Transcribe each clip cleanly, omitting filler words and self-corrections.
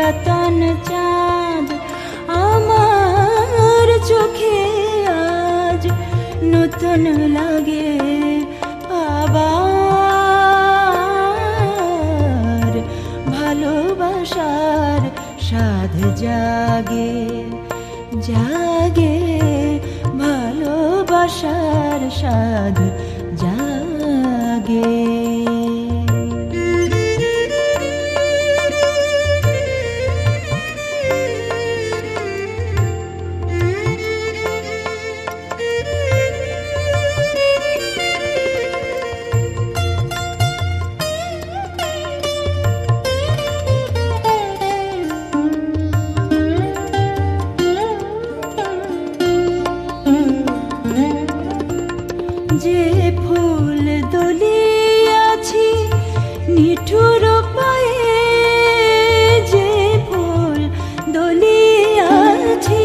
পুরাতন চাঁদ আমার চোখে আজ নতুন লাগে আবার ভালোবাসার স্বাদ জাগে জাগে ভালোবাসার স্বাদ জাগে যে ফুল দলিয়াছি নিঠুর পায়ে যে ফুল দলিয়াছি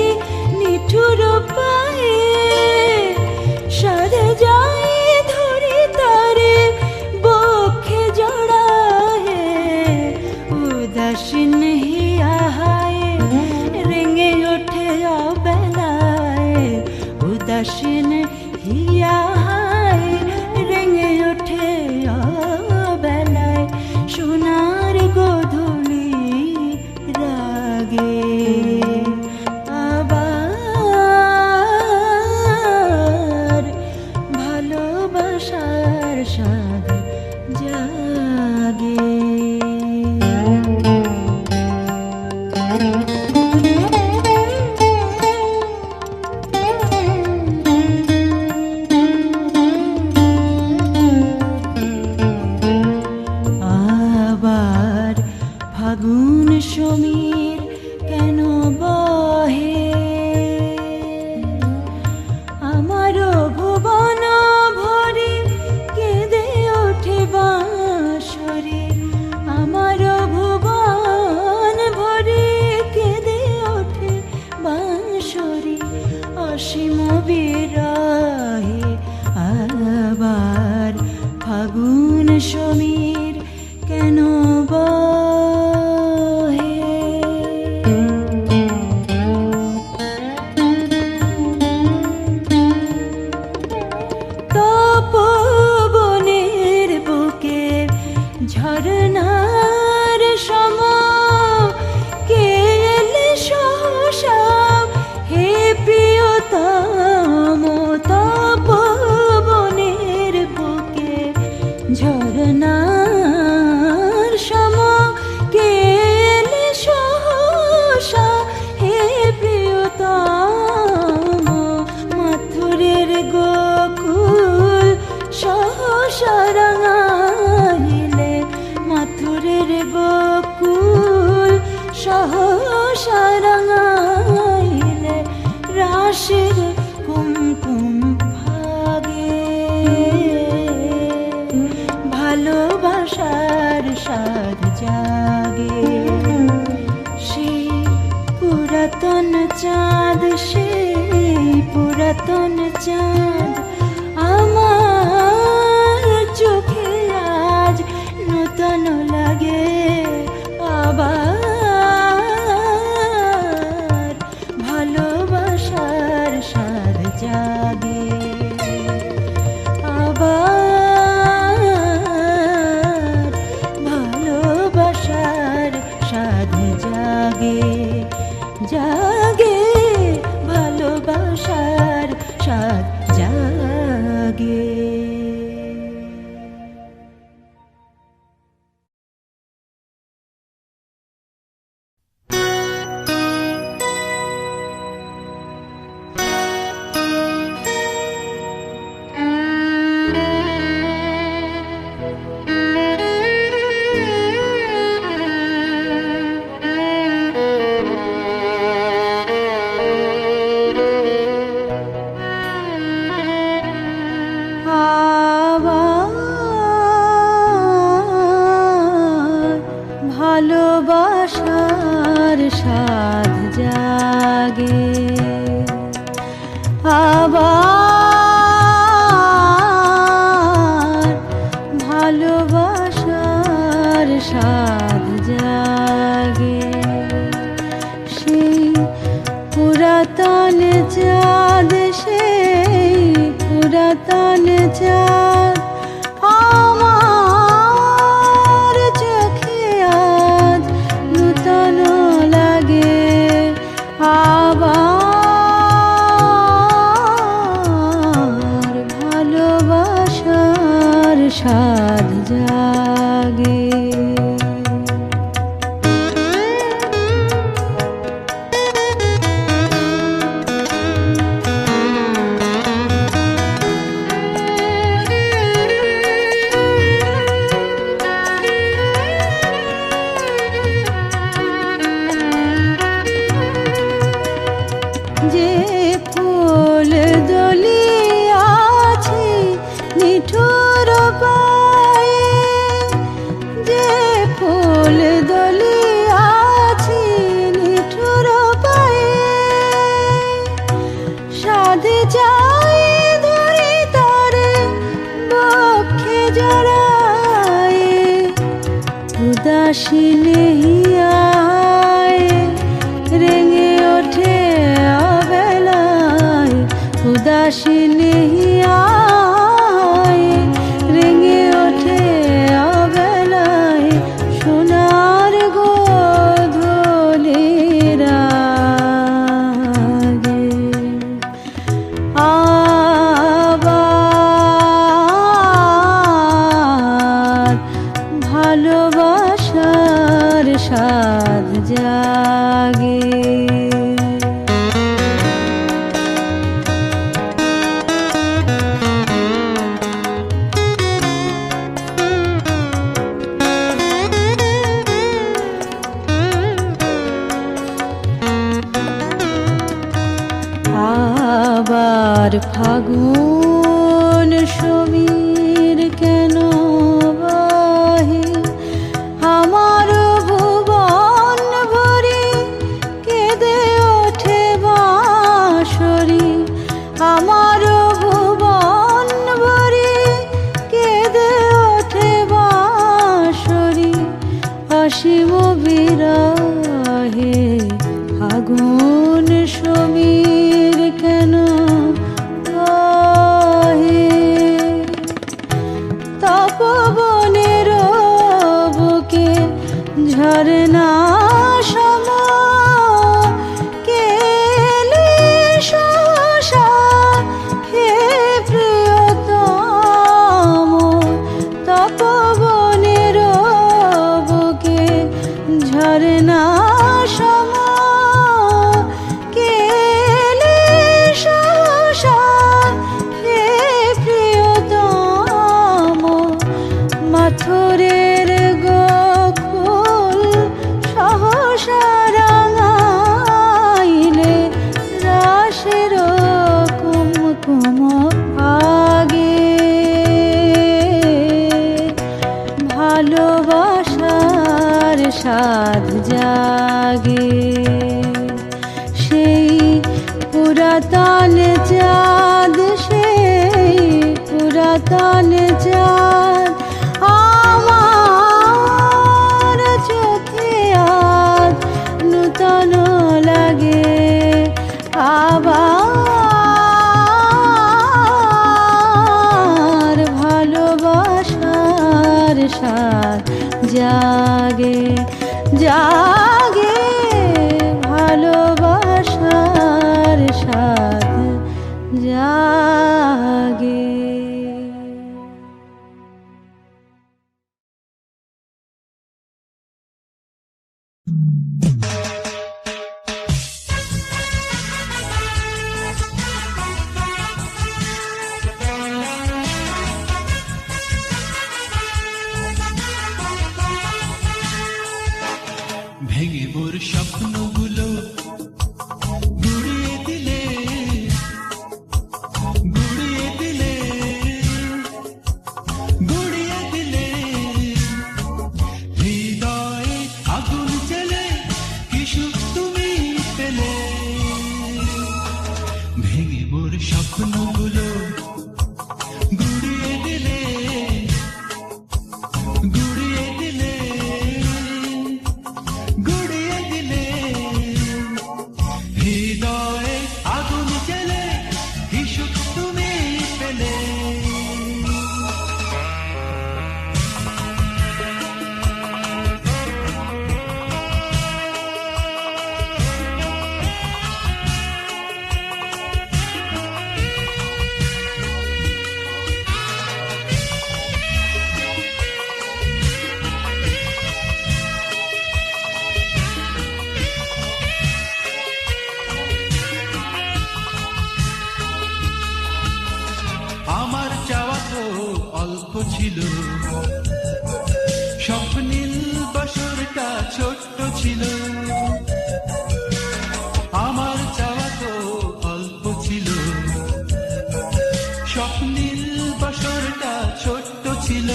নিঠুর পায়ে সারে যাই ধরি তারে বক্ষে জড়ায়ে উদাসীন হিয়া হায় রেঙে ওঠে অবেলায় উদাসীন হিয়া রেঙে ওঠে বেলায় সোনার গোধূলি রাগে আবার ভালোবাসার স্বাদ জাগে ফাগুন সমীর কেন বহে আমারও ভুবন ভরে কেঁদে ওঠে বাঁশরে আমারও ভুবন ভরে কেঁদে ওঠে বাঁশরে অসীম বিরহে আবার ফাগুন সমীর কেন তপবনের বুকে ঝরনার সম কে এলে সহসা হে প্রিয়তম তপবনের বুকে ঝরনার সম কে এলে সহসা হে প্রিয়তম মাথুরের গোকুল সহসা রাঙাইলে মাথুরের গোকুল সহসা রাঙাইলে রাশের কুমকুম ভাগে ভালোবাসার স্বাদ জাগে সেই পুরাতন চাঁদ সেই পুরাতন চাঁদ আমার চোখে আজ নতুন লাগে আবার ভালোবাসার স্বাদ জাগে আবার ভালোবাসার স্বাদ জাগে জাগে ভালোবাসার স্বাদ জাগে ভালোবাসার স্বাদ জাগে আবার ভালোবাসার স্বাদ জাগে চাই ধরে তারে বক্ষে জড়ায়, উদাসী নেহিয়ায় রেঙে ওঠে অবেলায়, উদাসী নেহিয়ায় রেঙে ওঠে অবেলায়, সোনার গোধূলির আগে। আবার ভালোবাসার স্বাদ জাগে। আবার ফাগুন সমীর কেন বহে, আমার ভুবন ভরি কেঁদে ওঠে বাঁশরি, আমার ভুবন ভরি কেঁদে ওঠে বাঁশরি, অসীম বিরহে ফাগুন সমীর কেন বহে। তপবনের বুকে ঝরনা সম কেলি সহসা হে প্রিয়তম, তপবনের বুকে ঝরনা সম কেলি সহসা হে প্রিয়তম, মাথুরের গোকুল সহসা রাঙাইলে রাসের কুমকুম আগে। ভালোবাসার স্বাদ জাগে, সেই পুরাতন চাঁদ, সেই পুরাতন চাঁদ আমার চোখে আজ নূতন লাগে। আবার ভালোবাসার স্বাদ জাগে, জাগে ভালোবাসার স্বাদ জাগে। ভেঙে মোর স্বপ্নগুলো গুড়িয়ে দিলে, গুড়িয়ে দিলে, গুড়িয়ে দিলে, হৃদয়ে আগুন জ্বেলে কি সুখ তুমি পেলে। ভেঙে মোর স্বপ্নগুলো গুড়িয়ে দিলে, গুড়িয়ে দিলে, গুড়িয়ে দিলে, হৃদয়ে আগুন জ্বেলে কি সুখ তুমি পেলে। আমার চাওয়া তো অল্প ছিল, স্বপ্নীল বছরটা ছোট্ট ছিল। আমার চাওয়া তো অল্প ছিল, স্বপ্নীল বছরটা ছোট্ট ছিল।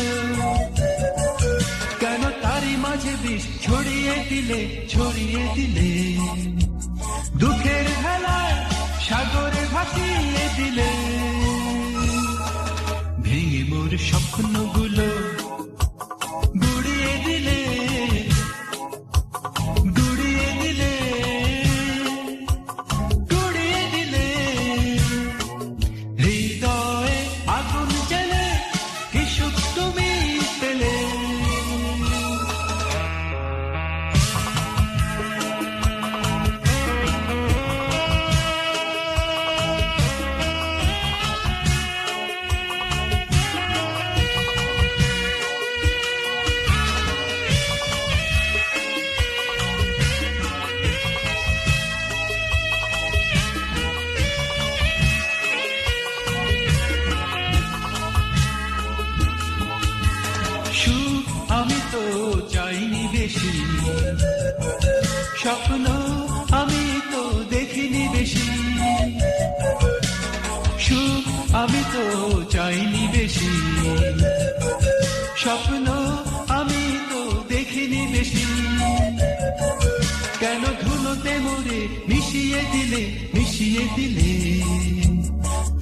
কেন তারই মাঝে বিষ ছড়িয়ে দিলে, ছড়িয়ে দিলে, দুঃখের ভেলায় সাগরে ভাসিয়ে দিলে। স্বপ্নগুলো গুড়িয়ে দিলে গুড়িয়ে দিলে গুড়িয়ে দিলে হৃদয়ে আগুন জ্বলে কি সুখ তুমি পেলে সুখ আমি তো চাইনি বেশি স্বপ্ন আমি তো দেখিনি বেশি সুখ আমি তো চাইনি বেশি স্বপ্ন আমি তো দেখিনি বেশি কেন ধুলোতে মোরে মিশিয়ে দিলে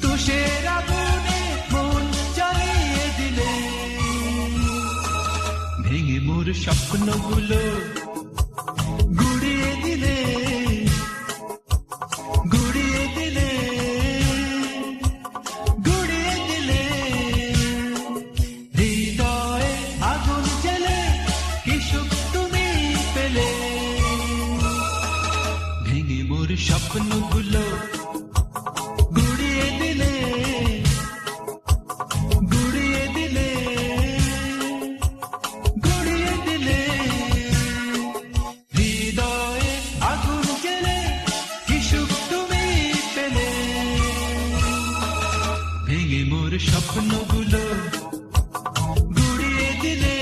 তুষের আগুনে মন জ্বালিয়ে দিলে ভেঙে মোর স্বপ্নগুলো গুড়িয়ে দিলে গুড়িয়ে দিলে গুড়িয়ে দিলে হৃদয়ে আগুন জ্বলে কি সুখ তুমি পেলে ভেঙে মোর স্বপ্নগুলো গুড়িয়ে দিলে গুড়িয়ে দিলে গুড়িয়ে দিলে হৃদয়ে আগুন জ্বলে কি সুখ তুমি পেলে ভেঙে মোর স্বপ্নগুলো গুড়িয়ে দিলে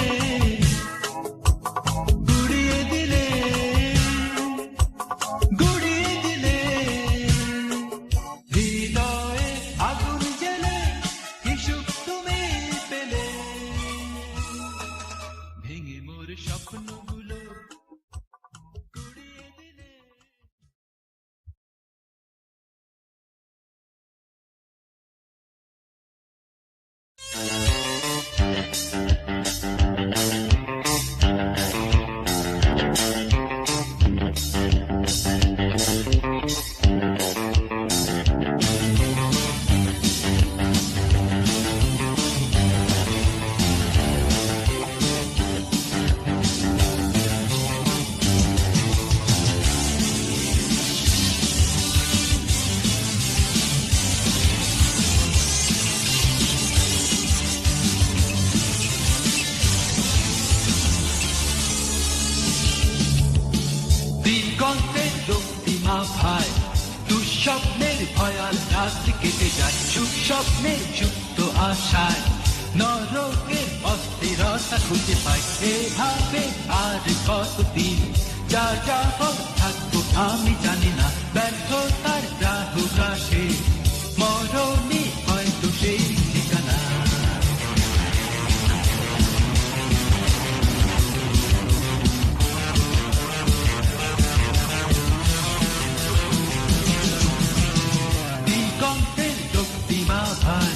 গুড়িয়ে দিলে গুড়িয়ে দিলে হৃদয়ে আগুন জ্বলে কি সুখ তুমি পেলে ভেঙে মোর স্বপ্নগুলো গুড়িয়ে দিলে দিগন্তের রক্তিমা ভাই দুঃস্বপ্নের ভয়াল রাত্রি কেটে যায় সুখ স্বপ্নের সুপ্ত আশায় নরকের অস্থিরতা খুঁজে পাই এভাবে আর কতদিন যা যা হোক থাকবো আমি জানি না ব্যর্থতার রাহুরাশে মরণই হয়তো সেই ঠিকানা দিগন্তের রক্তিমা ভাই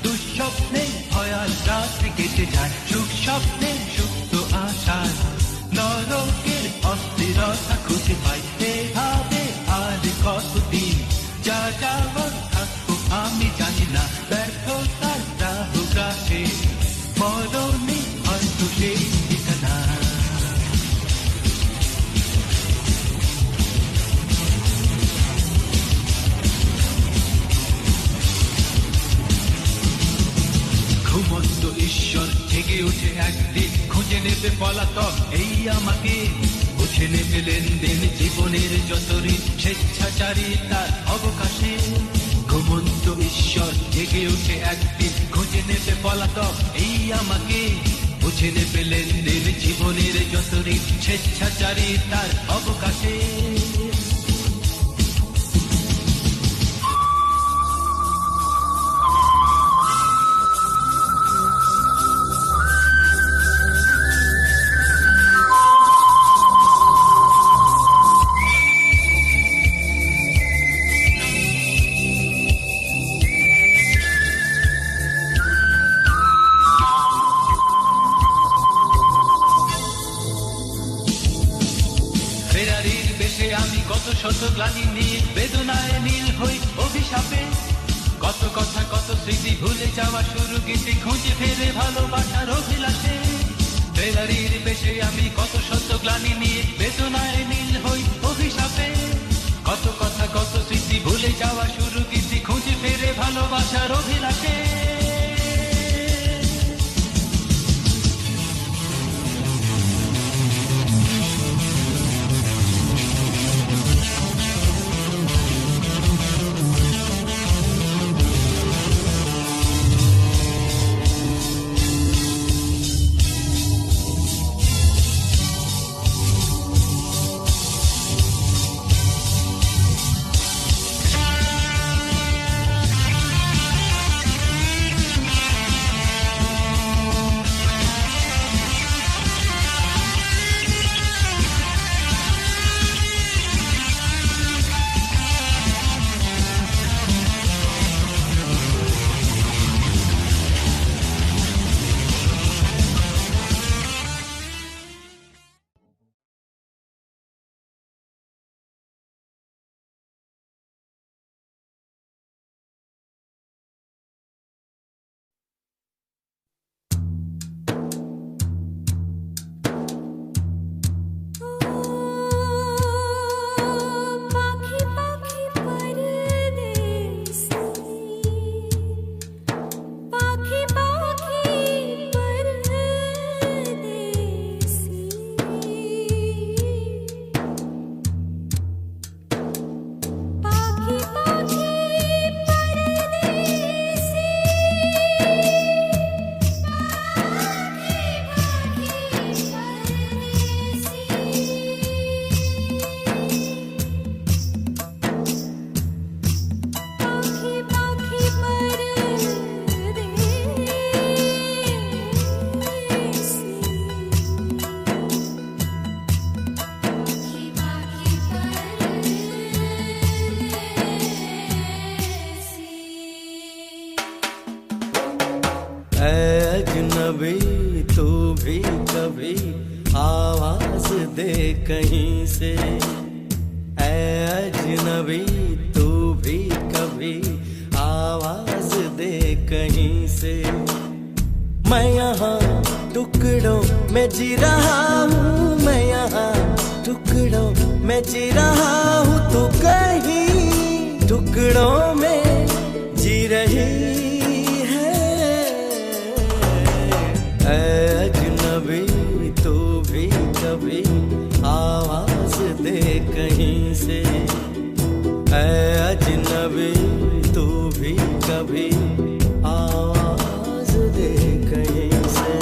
দুঃস্বপ্নের ভয়াল রাত্রি কেটে যায় সুখ স্বপ্নের সুপ্ত আশায় নরকের অস্থিরতা খুঁজে পাই এভাবে আর কতদিন যা যাওয়ার থাকবো আমি জানি না ব্যর্থতার রাহুরাশে মরণই হয়তো সেই ঠিকানা ঘুমন্ত ঈশ্বর জেগে উঠে একদিন খুঁজে নেবে পলাতক এই আমাকে বুঝে নেবে লেনদেন জীবনের যত ঋণ স্বেচ্ছাচারী তার অবকাশে ঘুমন্ত ঈশ্বর জেগে উঠে একদিন খুঁজে নেবে পলাতক এই আমাকে বুঝে নেবে লেনদেন জীবনের যত ঋণ স্বেচ্ছাচারী তার অবকাশে ভুলে যাওয়া শুরু গীতি খুঁজে ফেরে ভালোবাসার অভিলাষে বেলারির বেশে আমি কত শত গ্লানি নিয়ে বেদনায় নীল হই অভিশাপে কত কথা কত স্মৃতি ভুলে যাওয়া শুরু গীতি খুঁজে ফেরে ভালোবাসার অভিলাষে अजनबी तू भी कभी आवाज दे कहीं से अजनबी तू भी कभी आवाज दे कहीं से मैं यहाँ टुकड़ों में जी रहा हूँ मैं यहाँ टुकड़ों में जी रहा हूँ तू कहीं टुकड़ों में जी रही अजनबी तू भी कभी आवाज दे कहीं से अजनबी तू भी कभी आवाज दे कहीं से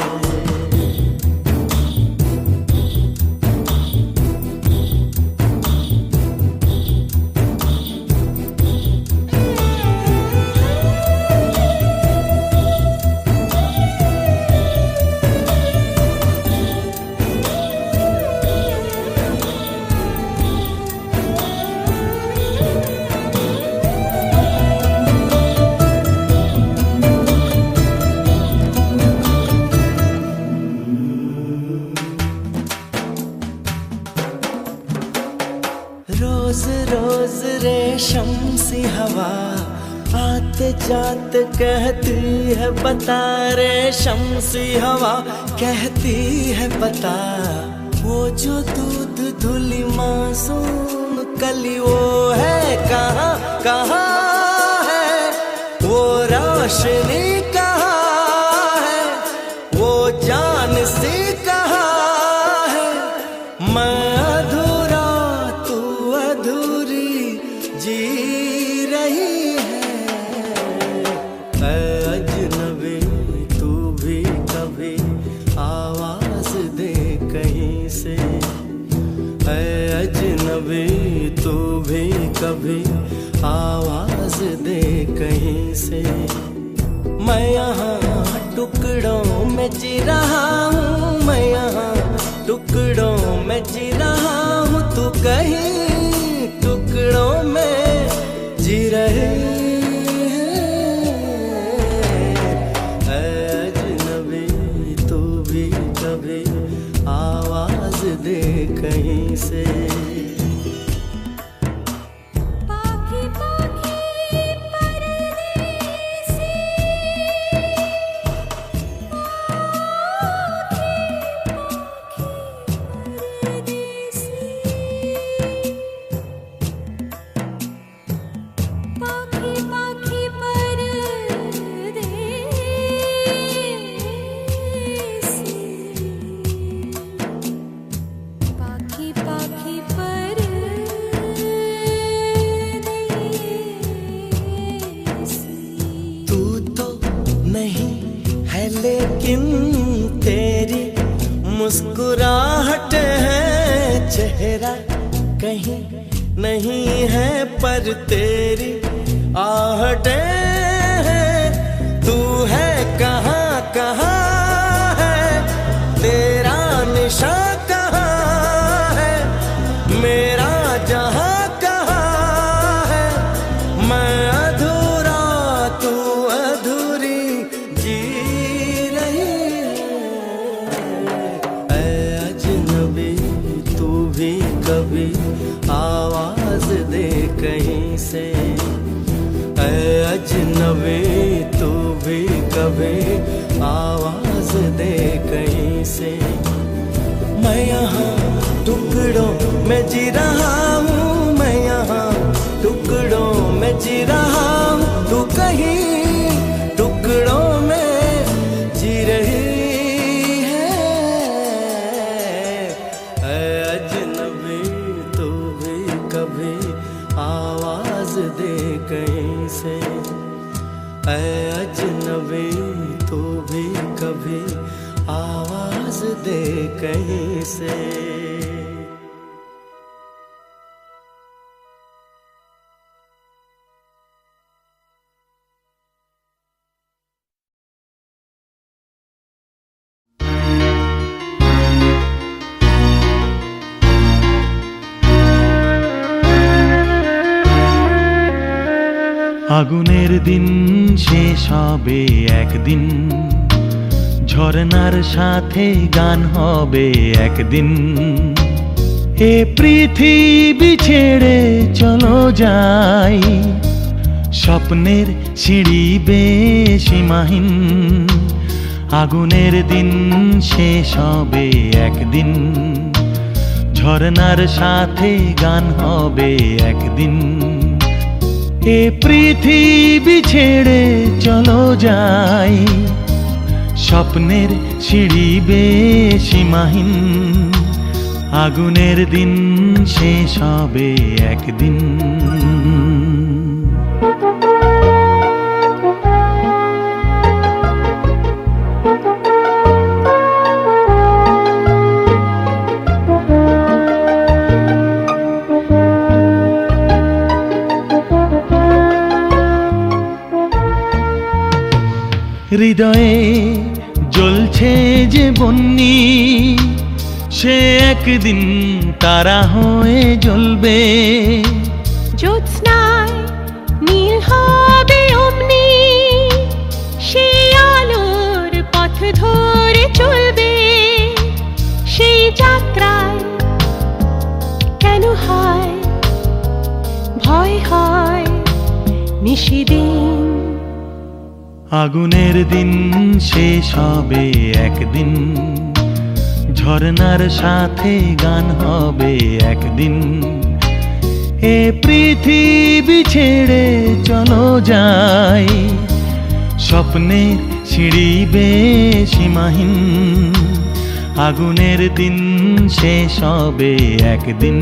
रोज रोज रेशम सी हवा आते जाते कहती है बता रेशम सी हवा कहती है बता वो जो दूध धुली मासूम कली वो है कहाँ कहाँ है वो रोशनी कहाँ है वो जान सी कहाँ है मैं अधूरा तू अधूरी जी रही है अजनबी तू भी कभी आवाज दे कहीं से अजनबी तू भी कभी आवाज दे कहीं से मैं यहाँ टुकड़ों में जी रहा हूँ मैं यहाँ टुकड़ों में जी रहा हूँ तू कहीं टुकड़ों में जी रहे अजनबी तू भी कभी आवाज दे कहीं से पाखी पाखी परदेसी मुमकिन तेरी मुस्कुराहट है, चेहरा कहीं नहीं है पर तेरी आहटें हैं। तू है कहाँ कहाँ है, तेरा निशान कहाँ है, मेरा जहाँ कहाँ है। मैं अधूरा तू अधूरी जी रही है। ऐ अजनबी तू भी कभी आवाज दे कहीं से, ऐ अजनबी तू भी कभी आवाज दे कहीं से। मैं यहाँ टुकड़ों में जी रहा हूँ, मैं यहाँ टुकड़ों में जी रहा हूँ, तू कहीं टुकड़ों में जी रही है। ऐ अजनबी तू भी कभी आवाज दे कहीं से, ऐ अजनबी तू भी कभी आवाज दे कहीं से। আগুনের দিন শেষ হবে একদিন, ঝরনার সাথে গান হবে একদিন। এ পৃথিবী ছেড়ে চলো যাই, স্বপ্নের সিঁড়ি বেয়ে সীমাহীন। আগুনের দিন শেষ হবে একদিন, ঝরনার সাথে গান হবে একদিন। এ পৃথিবী ছেড়ে চলো যাই, স্বপ্নের সিঁড়ি বেয়ে সীমাহীন। আগুনের দিন শেষ হবে একদিন। হৃদয়ে জ্বলছে যে বন্যি, সে একদিন তারা হয়ে জ্বলবে। জ্যোৎস্নায় নীল হবে অমনি, সে আলোর পথ ধরে চলবে। সেই যাত্রায় কেন হয় ভয় হয় নিশিদিন। আগুনের দিন শেষ হবে একদিন, ঝরনার সাথে গান হবে একদিন। এ পৃথিবী ছেড়ে চলো যাই, স্বপ্নের সিঁড়ি বেয়ে সীমাহীন। আগুনের দিন শেষ হবে একদিন।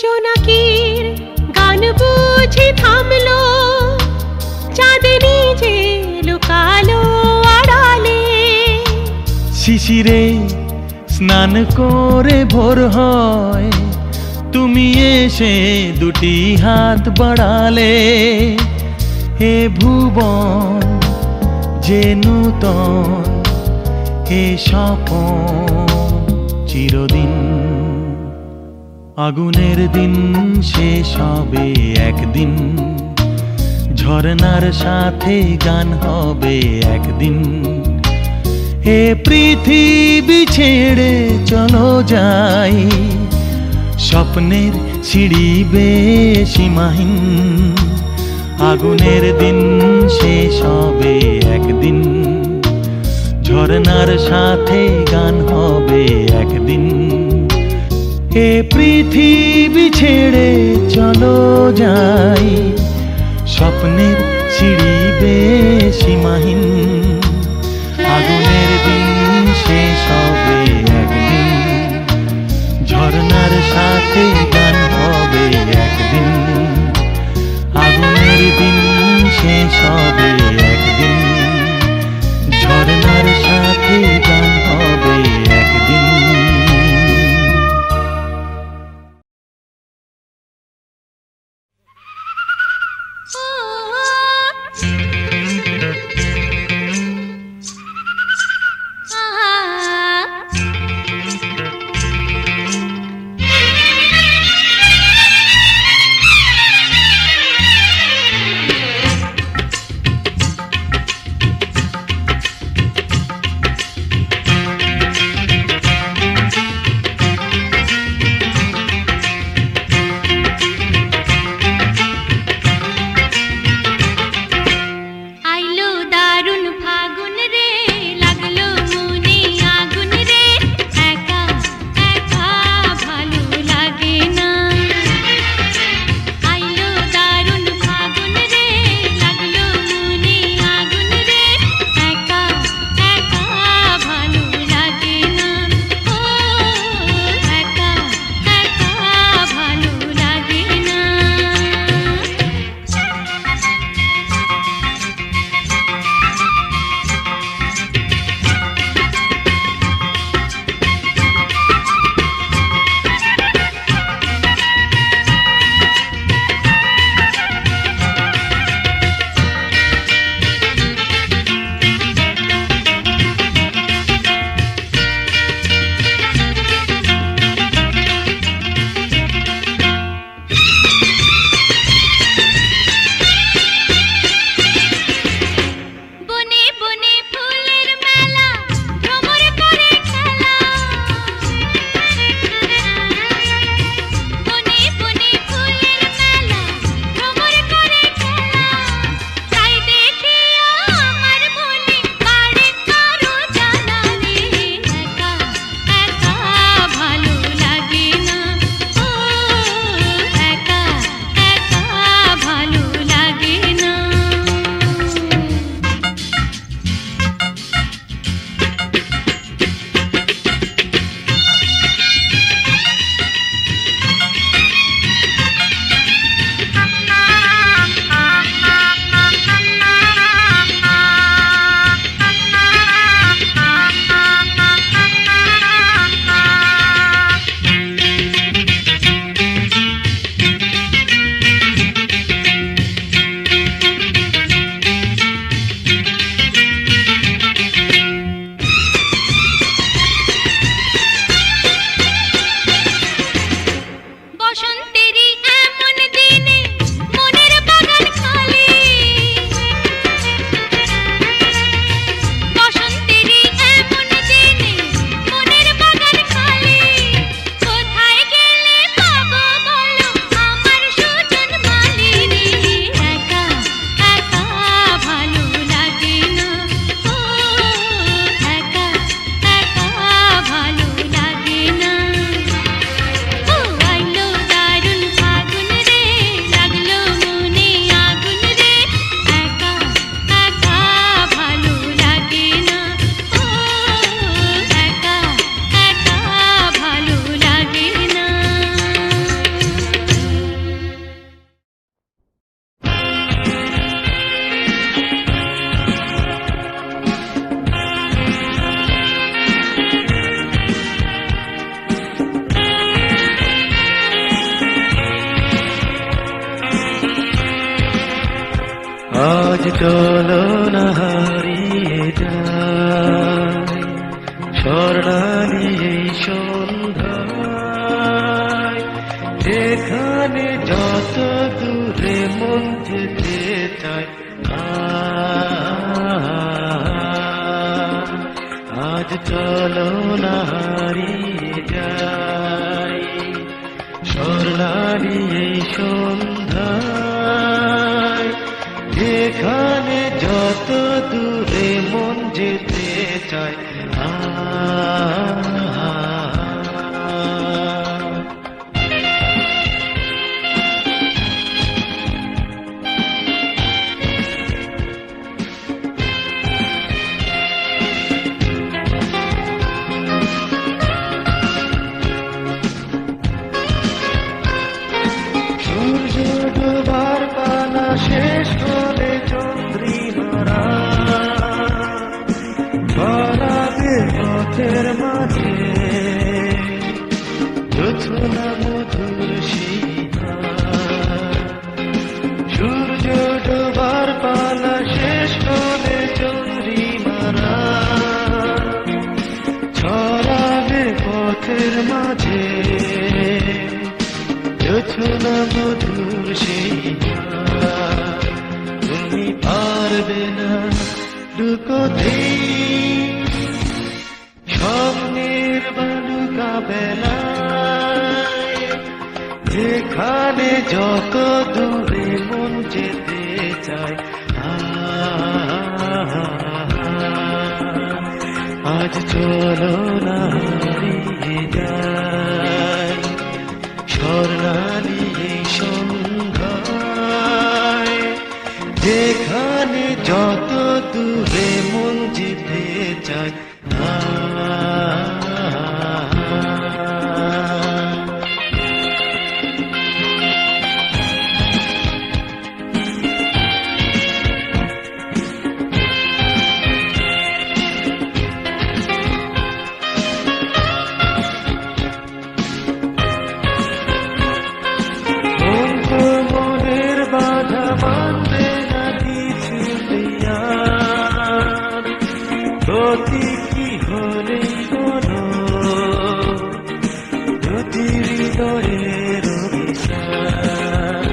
জোনাকির গান বুঝি থামলো, চাঁদনি যে লুকালো আড়ালে। শিশিরে স্নান করে ভোর হয়, তুমি এসে দুটি হাত বাড়ালে। হে ভুবন যে নূতন, হে স্বপন চিরদিন। আগুনের দিন শেষ হবে একদিন, ঝরনার সাথে গান হবে একদিন। এ পৃথিবী ছেড়ে চলো যাই, স্বপ্নের সিঁড়ি বেয়ে সীমাহীন, আগুনের দিন শেষ হবে একদিন, ঝরনার সাথে গান হবে একদিন। এ পৃথিবী ছেড়ে চলো যাই, স্বপ্নের সিঁড়ি বেয়ে সীমাহীন, আগুনের দিন শেষ হবে একদিন, ঝরনার সাথে গান হবে একদিন, আগুনের দিন শেষ হবে একদিন, ঝরনার সাথে গান হবে একদিন। আজ চলো না হারিয়ে যাই স্বর্ণালী এই সন্ধ্যায়, যেখানে যত দূরে মন যেতে চায়। আজ চলো না হারিয়ে যাই চায় সূর্য ডোবার পালা শেষ করে চন্দ্রিমারা পরাবে পথের মাঝে জোছনা মধুর সীমা সূর্য ডোবার পালা শেষ করে চন্দ্রিমারা ছড়াবে পথের মাঝে জোছনা মধুর সীমা তুমি পারবে না লুকোতে স্বপ্নের বালুকা বেলায় যেখানে যত দূরে মন যেতে চায় আজ চলো না হারিয়ে যায় স্বর্ণালী এই সন্ধ্যায় যেখানে যত দূরে মন যেতে চায় মনের বাধা মানবে না কিছু দিয়ার গতি কি হলেই বলো দুটি হৃদয়ের অভিশাপ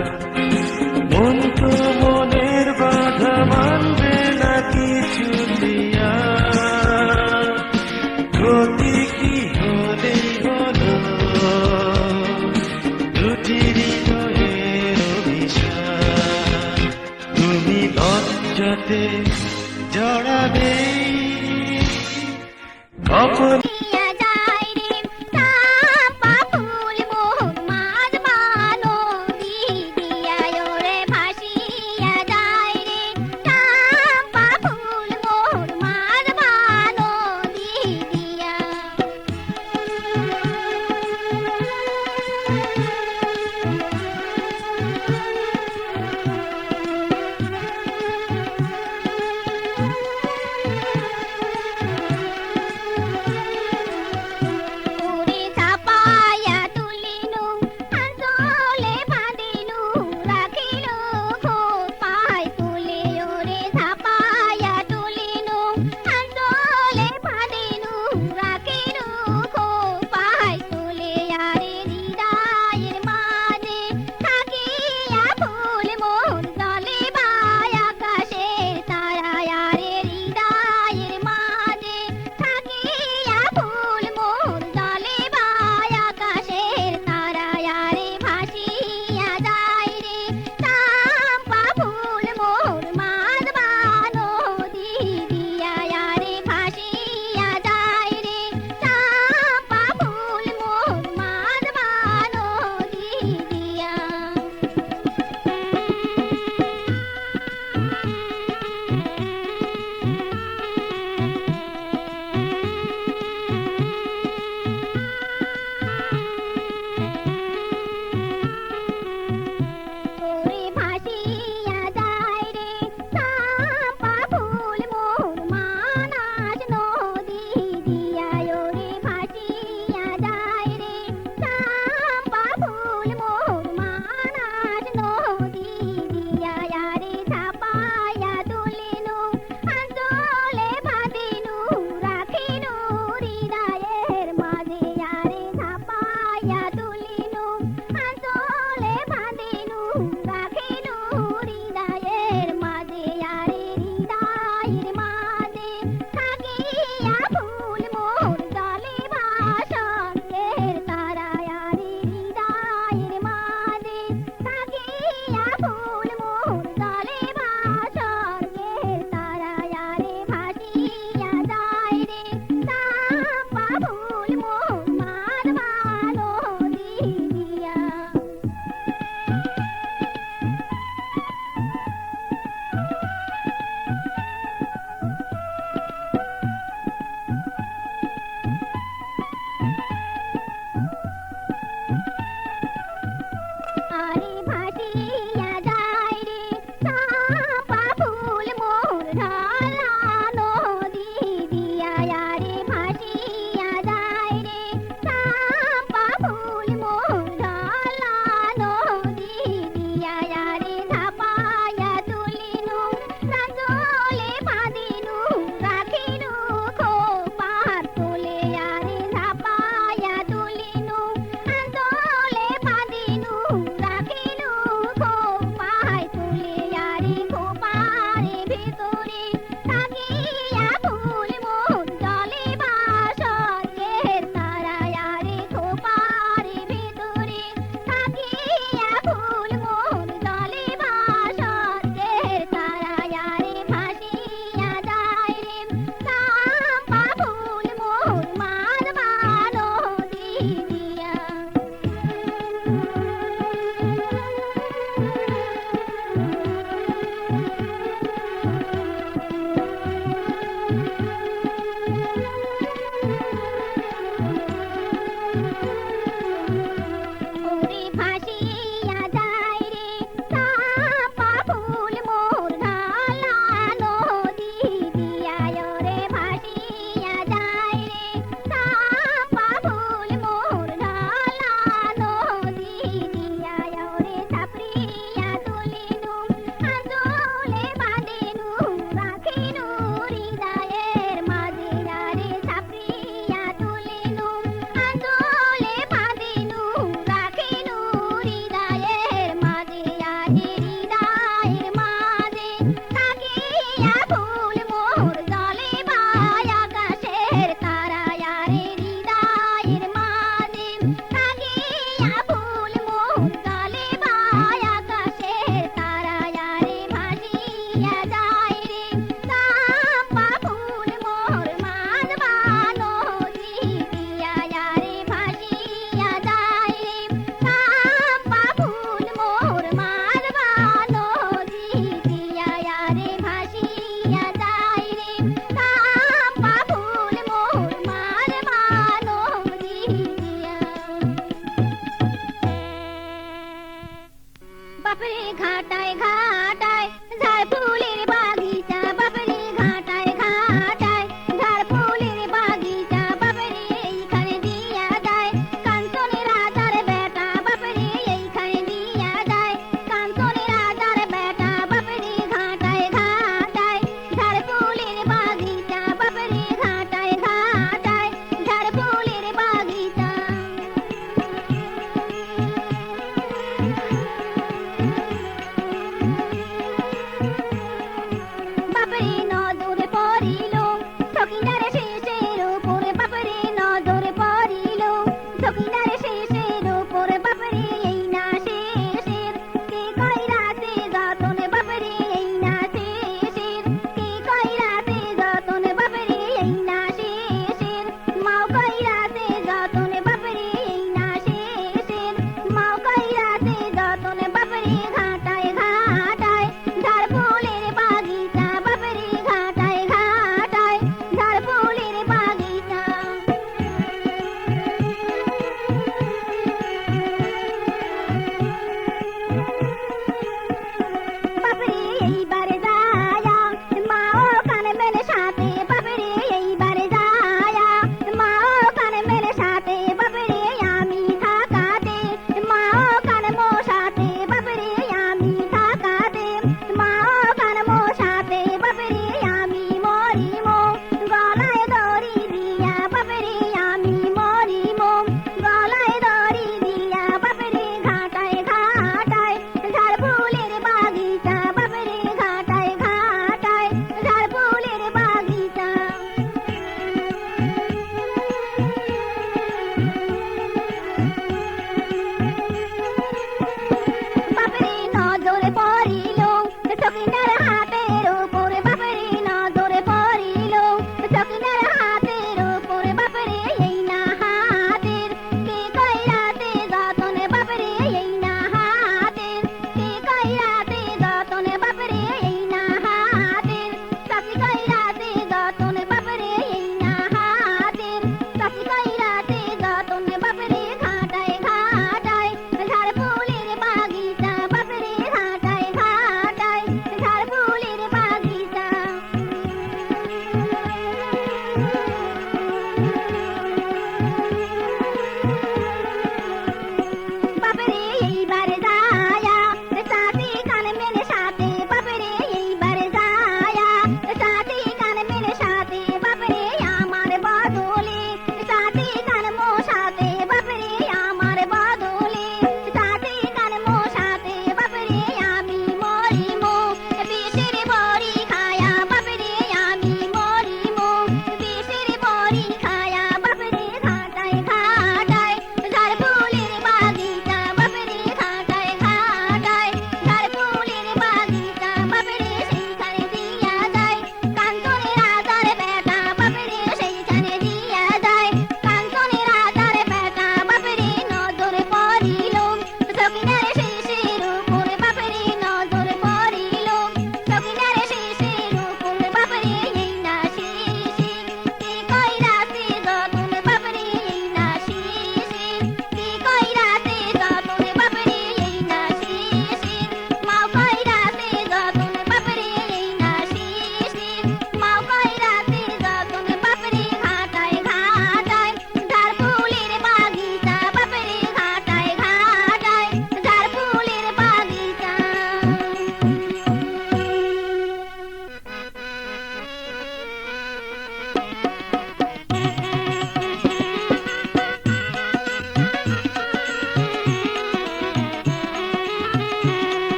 মন তো মনের বাধা মানবে না কিছু দিয়ার গতি কি হলেই বলো দুটি হৃদয়ের অভিশাপ তুমি লজ্জাতে জড়াবে কখন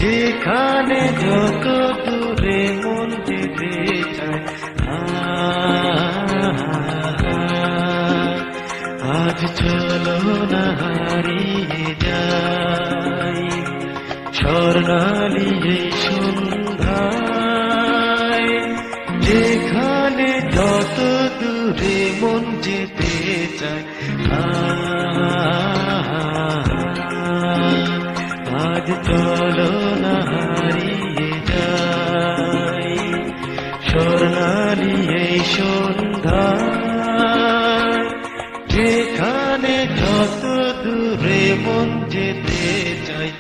যেখানে যত দূরে মন যেতে চায় আজ চলো না হারিয়ে যাই স্বর্ণালী এই সন্ধ্যায় যেখানে যত দূরে মন যেতে চায় আজ চলো না হারিয়ে যাই স্বর্ণালী এই সন্ধ্যায় যেখানে যত দূরে মন যেতে চায়